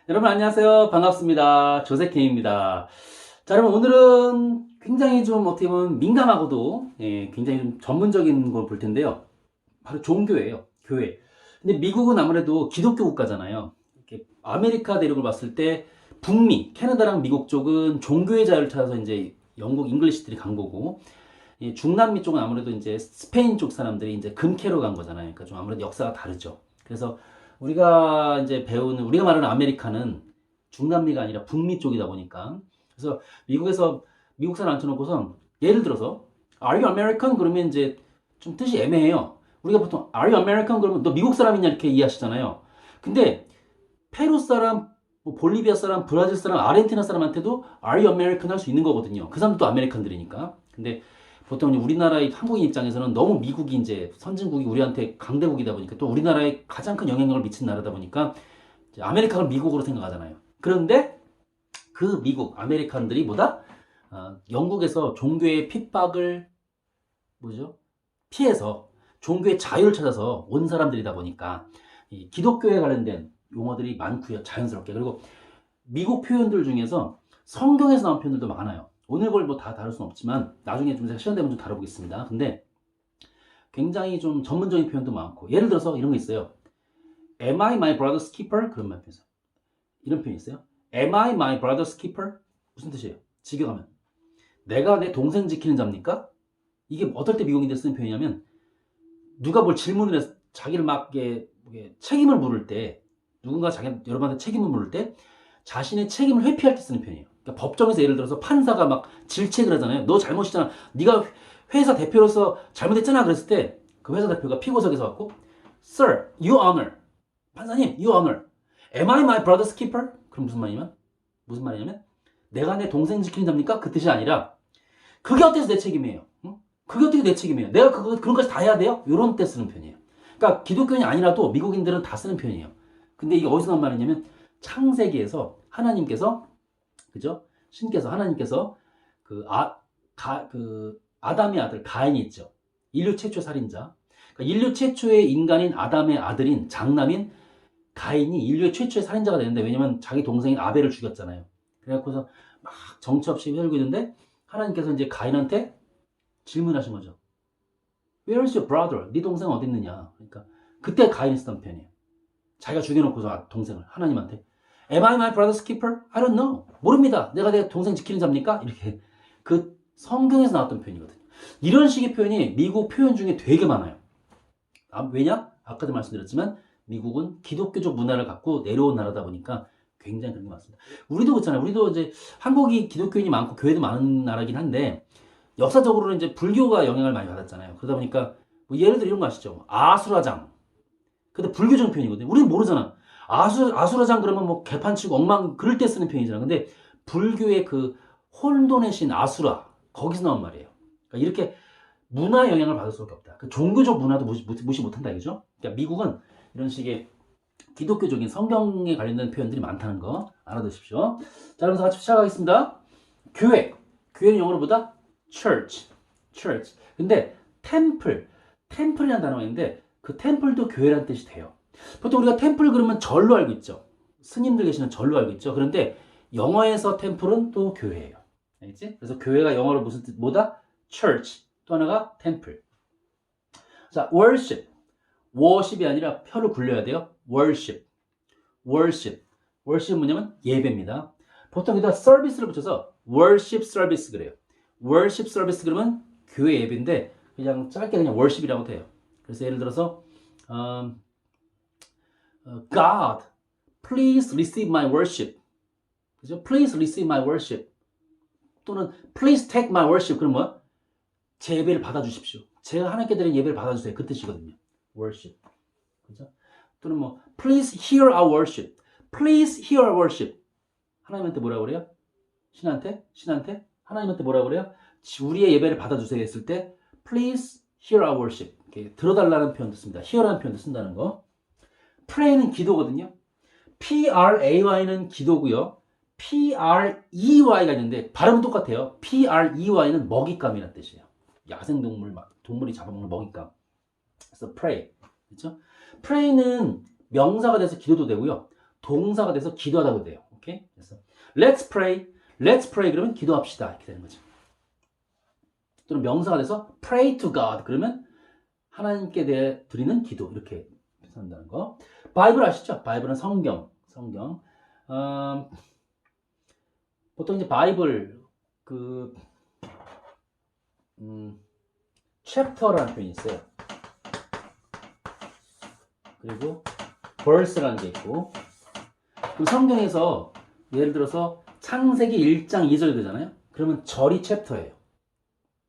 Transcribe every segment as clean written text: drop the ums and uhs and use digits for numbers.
여러분 안녕하세요. 반갑습니다. 조세케입니다. 자, 여러분 오늘은 굉장히 좀 어떻게 보면 민감하고도 굉장히 좀 전문적인 걸 볼 텐데요. 바로 종교예요. 교회. 근데 미국은 아무래도 기독교 국가잖아요. 이렇게 아메리카 대륙을 봤을 때 북미, 캐나다랑 미국 쪽은 종교의 자유를 찾아서 이제 영국 잉글리시들이 간 거고, 이 중남미 쪽은 아무래도 이제 스페인 쪽 사람들이 이제 금캐로 간 거잖아요. 그러니까 좀 아무래도 역사가 다르죠. 그래서 우리가 이제 배우는, 우리가 말하는 아메리카는 중남미가 아니라 북미 쪽이다 보니까. 그래서 미국에서 미국사를 앉혀놓고선 예를 들어서 Are you American? 그러면 이제 좀 뜻이 애매해요. 우리가 보통 Are you American? 그러면 너 미국 사람이냐 이렇게 이해하시잖아요. 근데 페루 사람, 뭐 볼리비아 사람, 브라질 사람, 아르헨티나 사람한테도 Are you American? 할 수 있는 거거든요. 그 사람도 아메리칸들이니까. 근데 보통 우리나라의 한국인 입장에서는 너무 미국이 이제 선진국이 우리한테 강대국이다 보니까 또 우리나라에 가장 큰 영향력을 미친 나라다 보니까 아메리카를 미국으로 생각하잖아요. 그런데 그 미국, 아메리칸들이 뭐다? 영국에서 종교의 핍박을 뭐죠? 피해서 종교의 자유를 찾아서 온 사람들이다 보니까 이 기독교에 관련된 용어들이 많고요. 자연스럽게. 그리고 미국 표현들 중에서 성경에서 나온 표현들도 많아요. 오늘 그걸 뭐 다 다룰 수는 없지만 나중에 좀 제가 시간 되면 좀 다뤄보겠습니다. 근데 굉장히 좀 전문적인 표현도 많고, 예를 들어서 이런 거 있어요. Am I my brother's keeper? 그런 말 표현. 이런 표현이 있어요. Am I my brother's keeper? 무슨 뜻이에요? 직역하면 내가 내 동생 지키는 자입니까? 이게 어떨 때 미국인들 쓰는 표현이냐면, 누가 뭘 질문을 해서 자기를 막 책임을 물을 때, 누군가 여러분한테 책임을 물을 때 자신의 책임을 회피할 때 쓰는 표현이에요. 그러니까 법정에서 예를 들어서 판사가 막 질책을 하잖아요. 너 잘못이잖아. 네가 회사 대표로서 잘못했잖아. 그랬을 때 그 회사 대표가 피고석에서 왔고, Sir, Your Honor. 판사님, Your Honor. Am I my brother's keeper? 그럼 무슨 말이냐면 내가 내 동생 지키는 자입니까? 그 뜻이 아니라 그게 어때서 내 책임이에요? 응? 그게 어떻게 내 책임이에요? 내가 그런 것까지 다 해야 돼요? 이런 때 쓰는 표현이에요. 그러니까 기독교인이 아니라도 미국인들은 다 쓰는 표현이에요. 근데 이게 어디서 나온 말이냐면 창세기에서 하나님께서, 그죠? 신께서, 하나님께서 그 아담의 아들 가인이 있죠. 인류 최초 살인자. 그러니까 인류 최초의 인간인 아담의 아들인 장남인 가인이 인류의 최초의 살인자가 되는데, 왜냐면 자기 동생인 아벨을 죽였잖아요. 그래갖고서 막 정처 없이 휘둘고 있는데 하나님께서 이제 가인한테 질문하신 거죠. Where's your brother? 네 동생 어디 있느냐? 그러니까 그때 가인이 쓰던 편이에요. 자기가 죽여놓고서 동생을 하나님한테 Am I my brother's keeper? I don't know. 모릅니다. 내가 내 동생 지키는 자입니까? 이렇게 그 성경에서 나왔던 표현이거든요. 이런 식의 표현이 미국 표현 중에 되게 많아요. 왜냐? 아까도 말씀드렸지만 미국은 기독교적 문화를 갖고 내려온 나라다 보니까 굉장히 그런 게 많습니다. 우리도 그렇잖아요. 우리도 이제 한국이 기독교인이 많고 교회도 많은 나라긴 한데 역사적으로는 이제 불교가 영향을 많이 받았잖아요. 그러다 보니까 뭐 예를 들어 이런 거 아시죠? 아수라장. 근데 불교적 표현이거든요. 우리는 모르잖아. 아수라장 그러면 뭐 개판치고 엉망 그럴 때 쓰는 표현이잖아. 근데 불교의 그 혼돈의 신 아수라, 거기서 나온 말이에요. 그러니까 이렇게 문화 영향을 받을 수밖에 없다. 그 종교적 문화도 무시 못한다 이거죠. 그러니까 미국은 이런 식의 기독교적인 성경에 관련된 표현들이 많다는 거 알아두십시오. 자, 그럼 같이 시작하겠습니다. 교회. 교회는 영어로 보다 church. 근데 템플이라는 단어가 있는데 그 템플도 교회라는 뜻이 돼요. 보통 우리가 템플 그러면 절로 알고 있죠. 스님들 계시는 절로 알고 있죠. 그런데 영어에서 템플은 또 교회예요. 알겠지? 그래서 교회가 영어로 무슨 뜻, 뭐다? church. 또 하나가 템플. 자, worship. worship이 아니라 혀를 굴려야 돼요. worship은 뭐냐면 예배입니다. 보통 여기다 service를 붙여서 worship service 그래요. worship service 그러면 교회 예배인데 그냥 짧게 그냥 worship이라고 돼요. 그래서 예를 들어서 God, please receive my worship. 그죠? Please receive my worship. 또는 please take my worship. 그럼 뭐야? 제 예배를 받아주십시오. 제가 하나님께 드린 예배를 받아주세요. 그 뜻이거든요. worship. 그죠? 또는 뭐 please hear our worship. Please hear our worship. 하나님한테 뭐라고 그래요? 신한테 하나님한테 뭐라고 그래요? 우리의 예배를 받아주세요 했을 때 please hear our worship. 이렇게 들어달라는 표현도 씁니다. hear라는 표현도 쓴다는 거. pray는 기도거든요. pray는 기도고요. prey가 있는데 발음은 똑같아요. prey는 먹잇감이라는 뜻이에요. 야생동물, 동물이 잡아먹는 먹잇감. 그래서 pray. 그렇죠? pray는 명사가 돼서 기도도 되고요. 동사가 돼서 기도하다고 돼요. 오케이? 그래서 let's pray. let's pray 그러면 기도합시다. 이렇게 되는 거죠. 또는 명사가 돼서 pray to God 그러면 하나님께 대해 드리는 기도 이렇게 한다는 거. 바이블 아시죠? 바이블은 성경. 보통 이제 바이블 챕터라는 표현이 있어요. 그리고 verse라는 게 있고. 그럼 성경에서 예를 들어서 창세기 1장 2절 되잖아요. 그러면 절이 챕터예요.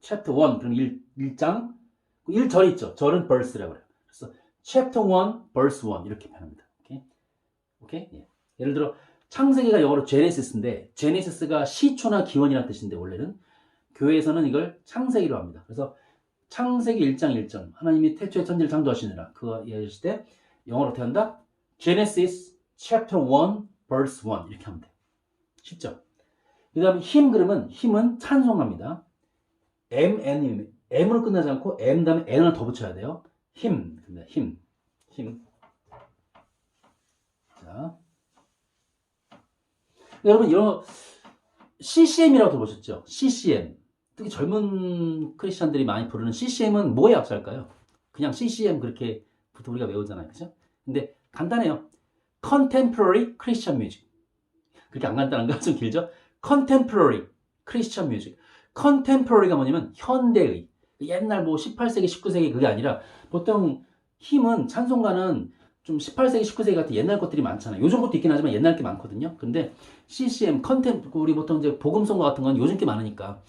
챕터 1 그럼 1장 1절 있죠. 절은 verse라고 그래요. 그래서 chapter 1 verse 1 이렇게 표현합니다. 오케이? 예. 예를 들어 창세기가 영어로 제네시스인데 제네시스가 시초나 기원이라는 뜻인데 원래는 교회에서는 이걸 창세기로 합니다. 그래서 창세기 1장 1절 하나님이 태초에 천지를 창조하시느라 그거 얘기하실 때 영어로 어떻게 한다? Genesis chapter 1 verse 1 이렇게 하면 돼요. 쉽죠? 그 다음에 힘 그러면 힘은 찬송합니다. M으로 끝나지 않고 M 다음에 N을 더 붙여야 돼요. 힘. 자. 여러분, 이런 CCM이라고 들어보셨죠? CCM. 특히 젊은 크리스찬들이 많이 부르는 CCM은 뭐의 약자일까요? 그냥 CCM 그렇게 보통 우리가 외우잖아요. 그죠? 근데 간단해요. Contemporary Christian Music. 그렇게 안 간단한가? 좀 길죠? Contemporary Christian Music. Contemporary가 뭐냐면 현대의. 옛날 뭐 18세기, 19세기 그게 아니라 보통 힘은 찬송가는 좀 18세기, 19세기 같은 옛날 것들이 많잖아요. 요즘 것도 있긴 하지만 옛날 게 많거든요. 근데 CCM, 우리 보통 이제 복음성가 같은 건 요즘 게 많으니까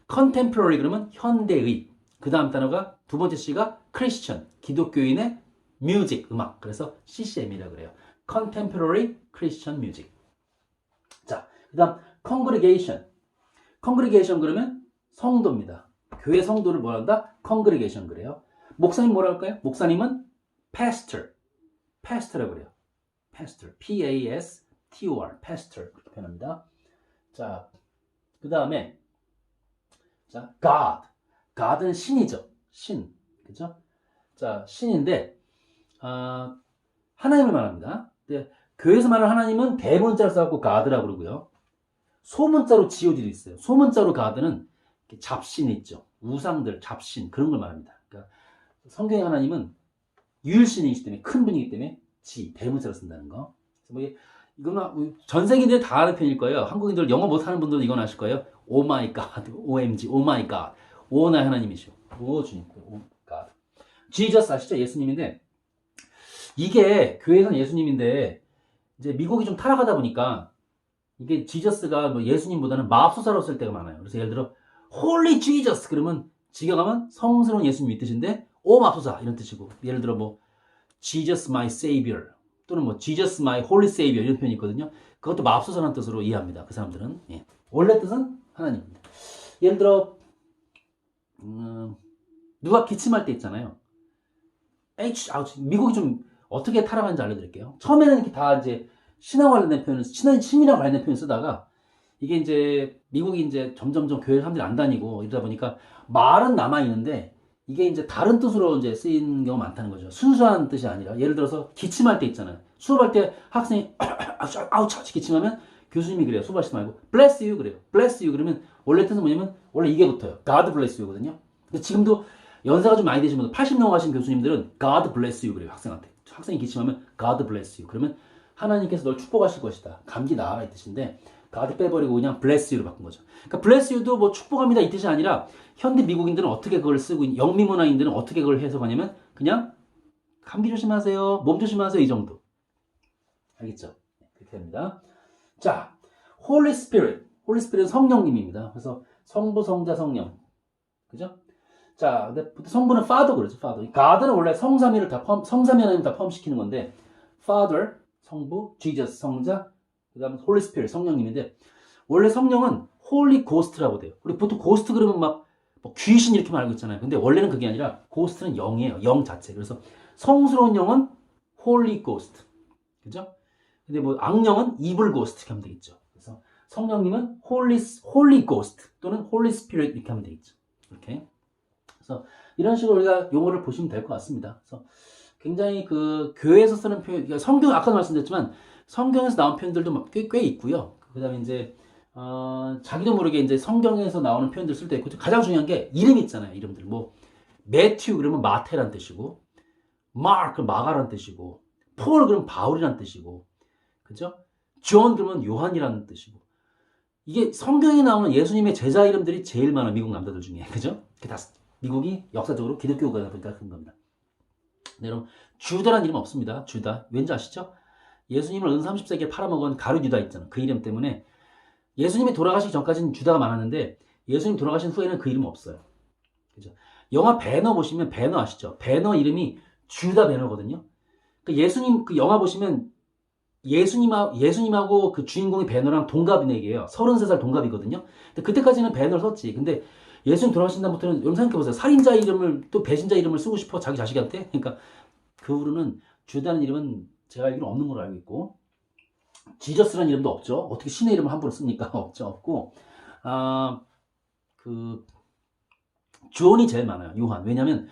contemporary 그러면 현대의. 그 다음 단어가 두 번째 C가 Christian, 기독교인의 music, 음악. 그래서 CCM이라고 그래요. Contemporary Christian Music. 자, 그 다음 congregation. congregation 그러면 성도입니다. 교회 성도를 뭐라 한다? congregation 그래요. 목사님 뭐라 할까요? 목사님은 pastor라고 그래요. pastor, P-A-S-T-O-R, pastor 그렇게 표현합니다. 자, 그 다음에 자, God은 신이죠. 신, 그죠? 자, 신인데 하나님을 말합니다. 근데 교회에서 말하는 하나님은 대문자로 써갖고 God라고 그러고요. 소문자로 God도 있어요. 소문자로 God는 잡신 있죠. 우상들, 잡신 그런 걸 말합니다. 그러니까 성경의 하나님은 유일신이기 때문에 큰 분이기 때문에 대문자로 쓴다는 거. 그래서 이거는 전 세계인들이 다 아는 표현일 거예요. 한국인들 영어 못하는 분들도 이건 아실 거예요. 오 마이 갓, OMG, 오 마이 갓. 오 나의 하나님이시오. 오 주님, 오 갓. 지저스 아시죠? 예수님인데 이게 교회에서는 예수님인데 이제 미국이 좀 타락하다 보니까 이게 지저스가 뭐 예수님보다는 맙소사로 쓸 때가 많아요. 그래서 예를 들어 홀리 지저스 그러면 직역하면 성스러운 예수님 이 뜻인데 오 맙소사 이런 뜻이고 예를 들어 뭐 Jesus my savior 또는 뭐 Jesus my holy savior 이런 표현이 있거든요. 그것도 맙소사라는 뜻으로 이해합니다. 그 사람들은. 예. 원래 뜻은 하나님입니다. 예를 들어 누가 기침할 때 있잖아요. 미국이 좀 어떻게 타락하는지 알려드릴게요. 처음에는 이렇게 다 이제 신하고 관련된 표현을 신이랑 관련된 표현을 쓰다가 이게 이제 미국이 이제 점점점 교회 사람들이 안 다니고 이러다 보니까 말은 남아 있는데 이게 이제 다른 뜻으로 이제 쓰이는 경우가 많다는 거죠. 순수한 뜻이 아니라 예를 들어서 기침할 때 있잖아요. 수업할 때 학생이 아우차 기침하면 교수님이 그래요. 수업하시지 말고 bless you 그래요. bless you 그러면 원래 뜻은 뭐냐면 원래 이게 붙어요. God bless you거든요. 근데 지금도 연세가 좀 많이 되신 분들 80 넘어가신 교수님들은 God bless you 그래요. 학생한테. 학생이 기침하면 God bless you 그러면 하나님께서 널 축복하실 것이다. 감기 나아라 이 뜻인데 God 빼버리고 그냥 bless you로 바꾼 거죠. 그러니까 bless you도 뭐 축복합니다 이 뜻이 아니라 현대 미국인들은 어떻게 그걸 쓰고 영미문화인들은 어떻게 그걸 해석하냐면 그냥 감기 조심하세요. 몸 조심하세요. 이 정도. 알겠죠? 그렇게 됩니다. 자, Holy Spirit. Holy Spirit은 성령님입니다. 그래서 성부, 성자, 성령. 그죠? 자, 근데 성부는 Father 그러죠. Father. God는 원래 성삼위 하나님 다 포함시키는 건데 Father, 성부, Jesus, 성자, 그 다음에 Holy Spirit, 성령님인데 원래 성령은 Holy Ghost라고 돼요. 우리 보통 고스트 그러면 막 뭐 귀신 이렇게만 알고 있잖아요. 근데 원래는 그게 아니라 고스트는 영이에요. 영 자체. 그래서 성스러운 영은 Holy Ghost. 그죠? 근데 뭐 악령은 Evil Ghost 이렇게 하면 되겠죠. 그래서 성령님은 Holy Ghost 또는 Holy Spirit 이렇게 하면 되겠죠. 이렇게. 그래서 이런 식으로 우리가 용어를 보시면 될 것 같습니다. 그래서 굉장히 그 교회에서 쓰는 표현, 성경 아까도 말씀드렸지만 성경에서 나온 표현들도 꽤 있고요. 그 다음에 이제, 자기도 모르게 이제 성경에서 나오는 표현들 쓸 때 있고, 가장 중요한 게 이름 있잖아요. 이름들. 뭐, 매튜 그러면 마태란 뜻이고, 마크 마가란 뜻이고, 폴 그러면 바울이란 뜻이고, 그죠? 존 그러면 요한이라는 뜻이고. 이게 성경에 나오는 예수님의 제자 이름들이 제일 많아, 미국 남자들 중에. 그죠? 다 미국이 역사적으로 기독교가 보니까 그런 겁니다. 네, 여러분, 주다라는 이름 없습니다. 주다. 왠지 아시죠? 예수님을 은 30세기에 팔아먹은 가룟 유다 있잖아. 그 이름 때문에 예수님이 돌아가시기 전까지는 주다가 많았는데 예수님 돌아가신 후에는 그 이름 없어요. 그죠? 영화 배너 보시면 배너 아시죠? 배너 이름이 주다 배너거든요. 그 예수님 그 영화 보시면 예수님하고 그 주인공의 배너랑 동갑이네요. 33살 동갑이거든요. 근데 그때까지는 배너를 썼지. 근데 예수님 돌아가신 다음부터는 여러분 생각해보세요. 살인자 이름을 또 배신자 이름을 쓰고 싶어 자기 자식한테. 그러니까 그 후로는 주다는 이름은 제가 알기로 없는 걸로 알고 있고, 지저스라는 이름도 없죠. 어떻게 신의 이름을 함부로 씁니까? 없죠. 없고, 그 존이 제일 많아요. 요한. 왜냐면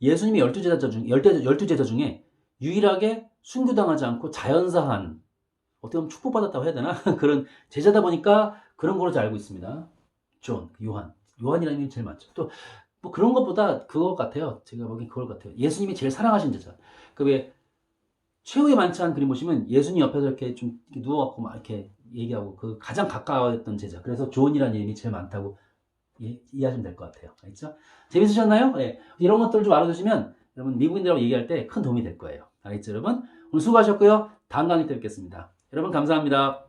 예수님이 12제자 중에 유일하게 순교당하지 않고 자연사한, 어떻게 보면 축복받았다고 해야 되나? 그런 제자다 보니까 그런 걸로 잘 알고 있습니다. 존, 요한이라는 이름이 제일 많죠. 또 뭐 그런 것보다 그거 같아요. 제가 보기엔 그걸 같아요. 예수님이 제일 사랑하신 제자. 그 왜 최후의 만찬 그림 보시면 예수님 옆에서 이렇게 좀 이렇게 누워갖고 막 이렇게 얘기하고 그 가장 가까웠던 제자. 그래서 존이라는 이름이 제일 많다고 이해하시면 될 것 같아요. 알겠죠? 재밌으셨나요? 네. 이런 것들 좀 알아두시면 여러분 미국인들하고 얘기할 때 큰 도움이 될 거예요. 알겠죠, 여러분? 오늘 수고하셨고요. 다음 강의 때 뵙겠습니다. 여러분 감사합니다.